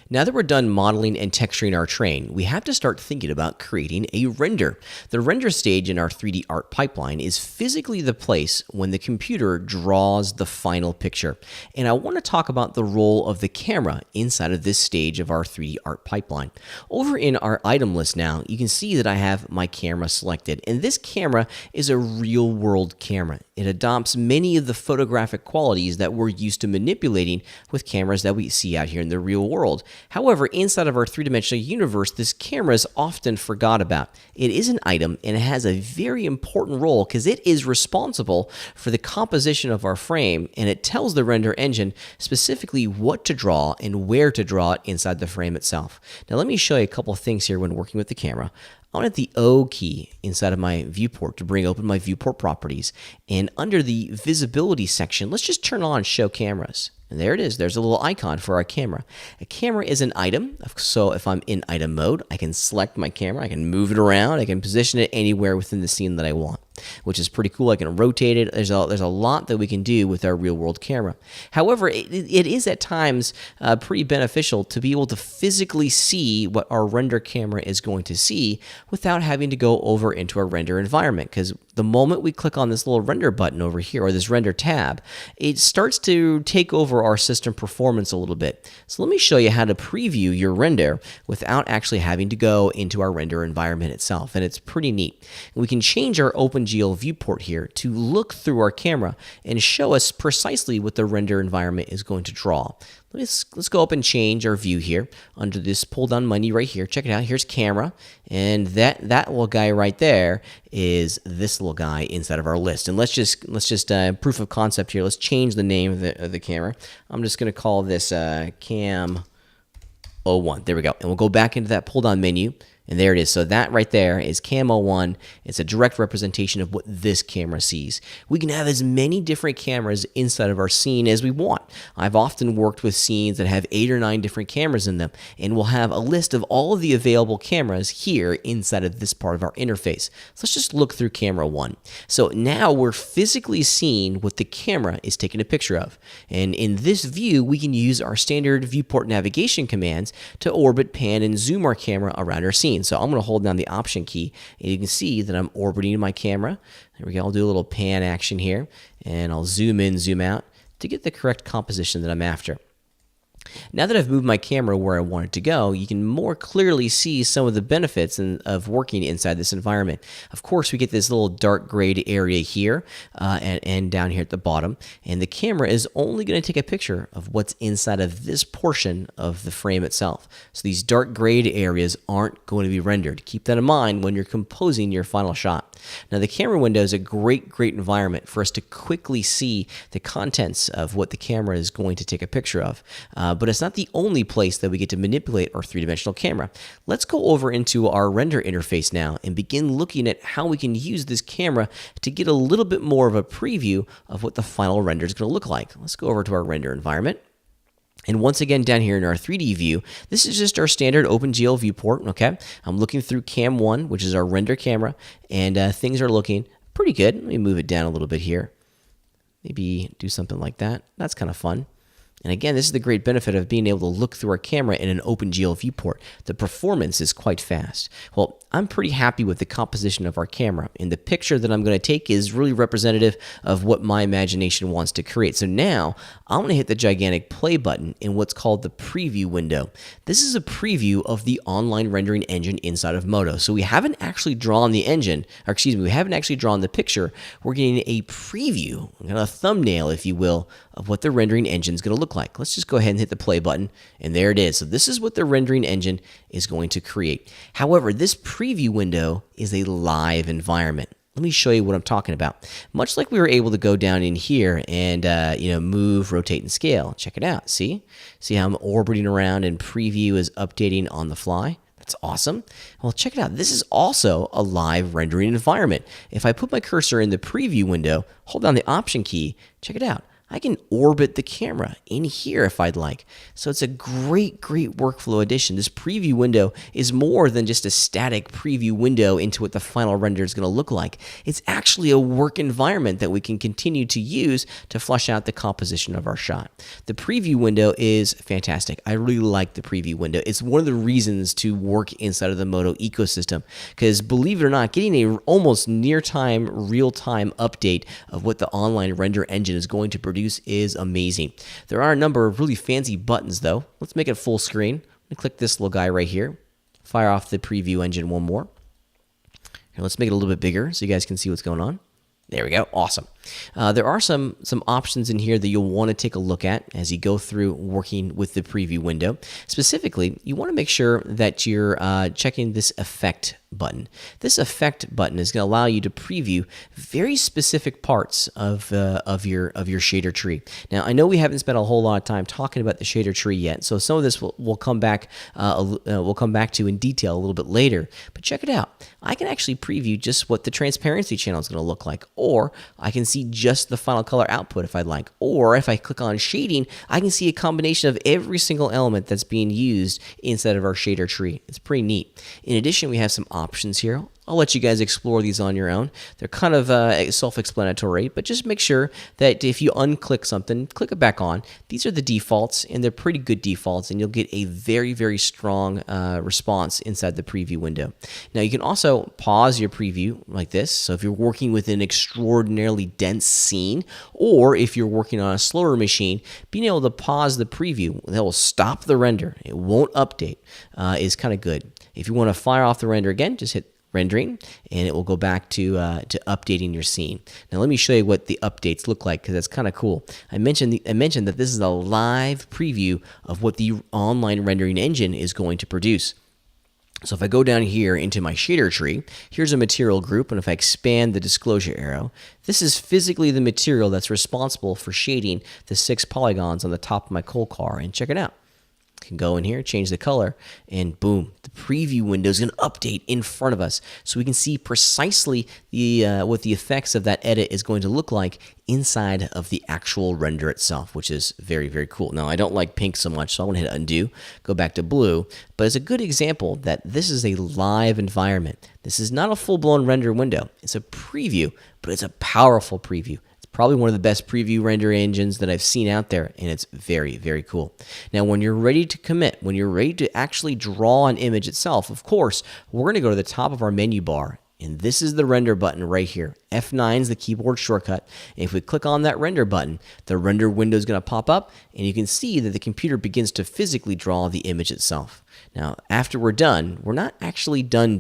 Now that we're done modeling and texturing our terrain, we have to start thinking about creating a render. The render stage in our 3D art pipeline is physically the place when the computer draws the final picture. And I want to talk about the role of the camera inside of this stage of our 3D art pipeline. Over in our item list now, you can see that I have my camera selected. And this camera is a real-world camera. It adopts many of the photographic qualities that we're used to manipulating with cameras that we see out here in the real world. However, inside of our three-dimensional universe, this camera is often forgot about. It is an item, and it has a very important role because it is responsible for the composition of our frame, and it tells the render engine specifically what to draw and where to draw it inside the frame itself. Now, let me show you a couple of things here when working with the camera. I want to hit the O key inside of my viewport to bring open my viewport properties. And under the visibility section, let's just turn on show cameras. And there it is. There's a little icon for our camera. A camera is an item. So if I'm in item mode, I can select my camera. I can move it around. I can position it anywhere within the scene that I want, which is pretty cool. I can rotate it. There's a lot that we can do with our real-world camera. However, it is at times pretty beneficial to be able to physically see what our render camera is going to see without having to go over into our render environment, because the moment we click on this little render button over here, or this render tab, it starts to take over our system performance a little bit. So let me show you how to preview your render without actually having to go into our render environment itself, and it's pretty neat. We can change our OpenGL viewport here to look through our camera and show us precisely what the render environment is going to draw. Let's go up and change our view here under this pull-down menu right here. Check it out. Here's camera, and that little guy right there is this little guy inside of our list. And let's just proof of concept here. Let's change the name of the camera. I'm just going to call this Cam 01. There we go. And we'll go back into that pull-down menu. And there it is. So that right there is Cam 01. It's a direct representation of what this camera sees. We can have as many different cameras inside of our scene as we want. I've often worked with scenes that have 8 or 9 different cameras in them, and we'll have a list of all of the available cameras here inside of this part of our interface. So let's just look through camera 1. So now we're physically seeing what the camera is taking a picture of. And in this view, we can use our standard viewport navigation commands to orbit, pan, and zoom our camera around our scene. So I'm going to hold down the Option key, and you can see that I'm orbiting my camera. There we go. I'll do a little pan action here, and I'll zoom in, zoom out to get the correct composition that I'm after. Now that I've moved my camera where I want it to go, you can more clearly see some of the benefits of working inside this environment. Of course, we get this little dark grayed area here and down here at the bottom, and the camera is only going to take a picture of what's inside of this portion of the frame itself. So these dark grayed areas aren't going to be rendered. Keep that in mind when you're composing your final shot. Now, the camera window is a great environment for us to quickly see the contents of what the camera is going to take a picture of. But it's not the only place that we get to manipulate our three-dimensional camera. Let's go over into our render interface now and begin looking at how we can use this camera to get a little bit more of a preview of what the final render is going to look like. Let's go over to our render environment. And once again, down here in our 3D view, this is just our standard OpenGL viewport, okay? I'm looking through Cam 1, which is our render camera, and things are looking pretty good. Let me move it down a little bit here. Maybe do something like that. That's kind of fun. And again, this is the great benefit of being able to look through our camera in an OpenGL viewport. The performance is quite fast. Well, I'm pretty happy with the composition of our camera, and the picture that I'm going to take is really representative of what my imagination wants to create. So now, I'm going to hit the gigantic play button in what's called the preview window. This is a preview of the online rendering engine inside of Modo. So we haven't actually drawn the engine, or excuse me, we haven't actually drawn the picture. We're getting a preview, a thumbnail, if you will, of what the rendering engine is going to look like. Let's just go ahead and hit the play button, and there it is. So this is what the rendering engine is going to create. However, this preview window is a live environment. Let me show you what I'm talking about. Much like we were able to go down in here and move, rotate, and scale. Check it out. See how I'm orbiting around and preview is updating on the fly? That's awesome. Well, check it out. This is also a live rendering environment. If I put my cursor in the preview window, hold down the Option key, check it out. I can orbit the camera in here if I'd like. So it's a great workflow addition. This preview window is more than just a static preview window into what the final render is going to look like. It's actually a work environment that we can continue to use to flesh out the composition of our shot. The preview window is fantastic. I really like the preview window. It's one of the reasons to work inside of the Moto ecosystem, because believe it or not, getting a almost near-time, real-time update of what the online render engine is going to produce is amazing. There are a number of really fancy buttons though. Let's make it full screen. I'm gonna click this little guy right here. Fire off the preview engine one more. Here, let's make it a little bit bigger so you guys can see what's going on. There we go. Awesome. There are some options in here that you'll want to take a look at as you go through working with the preview window. Specifically, you want to make sure that you're checking this effect button. This effect button is going to allow you to preview very specific parts of your shader tree. Now, I know we haven't spent a whole lot of time talking about the shader tree yet, so some of this we'll come back to in detail a little bit later. But check it out. I can actually preview just what the transparency channel is going to look like, or I can see just the final color output if I'd like, or if I click on shading, I can see a combination of every single element that's being used inside of our shader tree. It's pretty neat. In addition, we have some options here. I'll let you guys explore these on your own. They're kind of self-explanatory, but just make sure that if you unclick something, click it back on. These are the defaults, and they're pretty good defaults, and you'll get a very strong response inside the preview window. Now, you can also pause your preview like this. So if you're working with an extraordinarily dense scene, or if you're working on a slower machine, being able to pause the preview, that will stop the render. It won't update, is kind of good. If you want to fire off the render again, just hit rendering, and it will go back to updating your scene. Now let me show you what the updates look like, because that's kind of cool. I mentioned that this is a live preview of what the online rendering engine is going to produce. So if I go down here into my shader tree, here's a material group, and if I expand the disclosure arrow, this is physically the material that's responsible for shading the 6 polygons on the top of my coal car, and check it out. Can go in here, change the color, and boom, the preview window is going to update in front of us, so we can see precisely what the effects of that edit is going to look like inside of the actual render itself, which is very cool. Now, I don't like pink so much, so I want to hit undo, go back to blue, but it's a good example that this is a live environment. This is not a full-blown render window. It's a preview, but it's a powerful preview. Probably one of the best preview render engines that I've seen out there, and it's very cool. Now, when you're ready to commit, when you're ready to actually draw an image itself, of course, we're going to go to the top of our menu bar, and this is the render button right here. F9 is the keyboard shortcut. And if we click on that render button, the render window is going to pop up, and you can see that the computer begins to physically draw the image itself. Now, after we're done, we're not actually done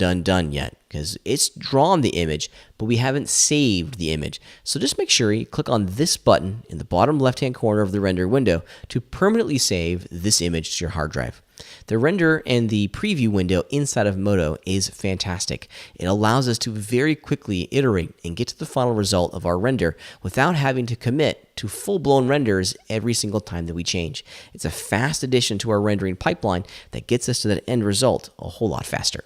yet, because it's drawn the image, but we haven't saved the image. So just make sure you click on this button in the bottom left-hand corner of the render window to permanently save this image to your hard drive. The render and the preview window inside of Moto is fantastic. It allows us to very quickly iterate and get to the final result of our render without having to commit to full-blown renders every single time that we change. It's a fast addition to our rendering pipeline that gets us to that end result a whole lot faster.